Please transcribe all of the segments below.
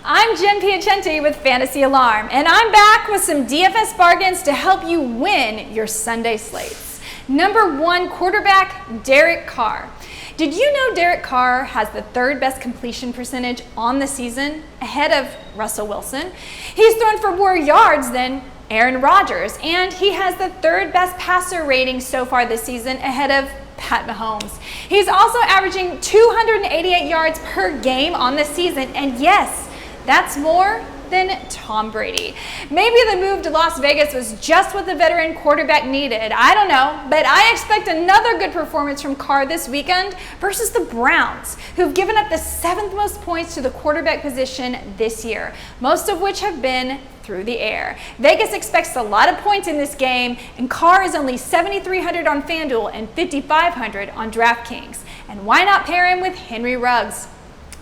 I'm Jen Piacenti with Fantasy Alarm, and I'm back with some DFS bargains to help you win your Sunday slates. Number 1 quarterback, Derek Carr. Did you know Derek Carr has the 3rd best completion percentage on the season, ahead of Russell Wilson? He's thrown for more yards than Aaron Rodgers, and he has the 3rd best passer rating so far this season, ahead of Pat Mahomes. He's also averaging 288 yards per game on the season, and yes, that's more than Tom Brady. Maybe the move to Las Vegas was just what the veteran quarterback needed. I don't know, but I expect another good performance from Carr this weekend versus the Browns, who've given up the 7th most points to the quarterback position this year, most of which have been through the air. Vegas expects a lot of points in this game, and Carr is only 7,300 on FanDuel and 5,500 on DraftKings. And why not pair him with Henry Ruggs?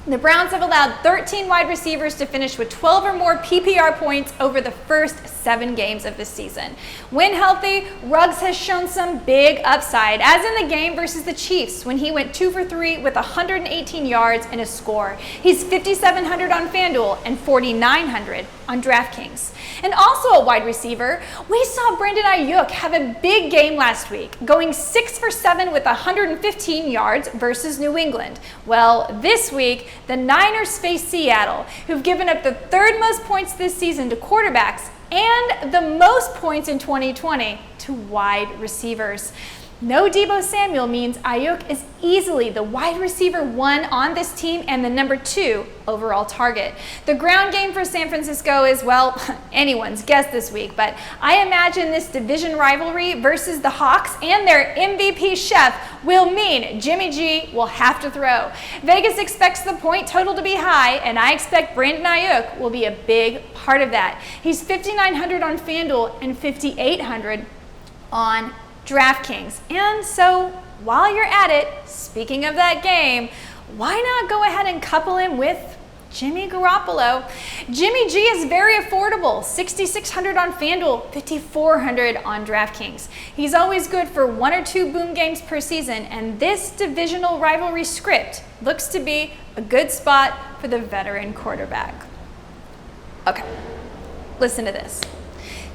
The Browns have allowed 13 wide receivers to finish with 12 or more PPR points over the first 7 games of the season. When healthy, Ruggs has shown some big upside, as in the game versus the Chiefs when he went 2 for 3 with 118 yards and a score. He's 5,700 on FanDuel and 4,900 on DraftKings. And also a wide receiver, we saw Brandon Ayuk have a big game last week, going 6 for 7 with 115 yards versus New England. Well, this week, the Niners face Seattle, who've given up the 3rd most points this season to quarterbacks and the most points in 2020 to wide receivers. No Deebo Samuel means Ayuk is easily the wide receiver 1 on this team and the number 2 overall target. The ground game for San Francisco is, well, anyone's guess this week, but I imagine this division rivalry versus the Hawks and their MVP chef will mean Jimmy G will have to throw. Vegas expects the point total to be high, and I expect Brandon Ayuk will be a big part of that. He's 5,900 on FanDuel and 5,800 on DraftKings. And so while you're at it, speaking of that game, why not go ahead and couple him with Jimmy Garoppolo? Jimmy G is very affordable, 6,600 on FanDuel, 5,400 on DraftKings. He's always good for 1 or 2 boom games per season, and this divisional rivalry script looks to be a good spot for the veteran quarterback. Okay, listen to this.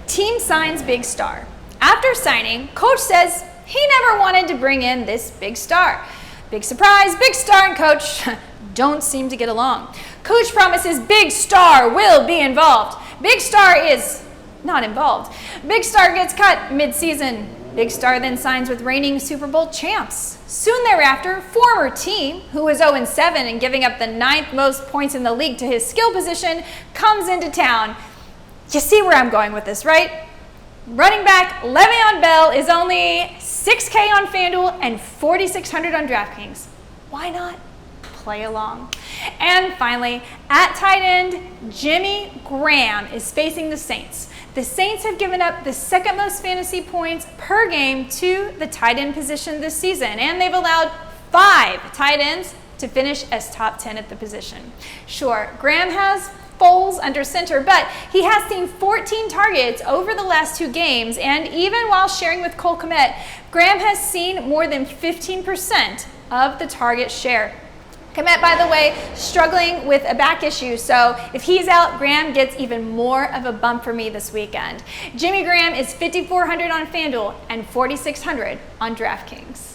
Team signs big star. After signing, coach says he never wanted to bring in this big star. Big surprise, big star and coach don't seem to get along. Coach promises big star will be involved. Big star is not involved. Big star gets cut mid-season. Big star then signs with reigning Super Bowl champs. Soon thereafter, former team, who was 0-7 and giving up the 9th most points in the league to his skill position, comes into town. You see where I'm going with this, right? Running back Le'Veon Bell is only $6K on FanDuel and 4,600 on DraftKings. Why not play along? And finally, at tight end, Jimmy Graham is facing the Saints. The Saints have given up the 2nd most fantasy points per game to the tight end position this season, and they've allowed 5 tight ends to finish as top 10 at the position. Sure, Graham has Foles under center, but he has seen 14 targets over the last 2 games, and even while sharing with Cole Kmet, Graham has seen more than 15% of the target share. Kmet, by the way, struggling with a back issue, so if he's out, Graham gets even more of a bump for me this weekend. Jimmy Graham is 5,400 on FanDuel and 4,600 on DraftKings.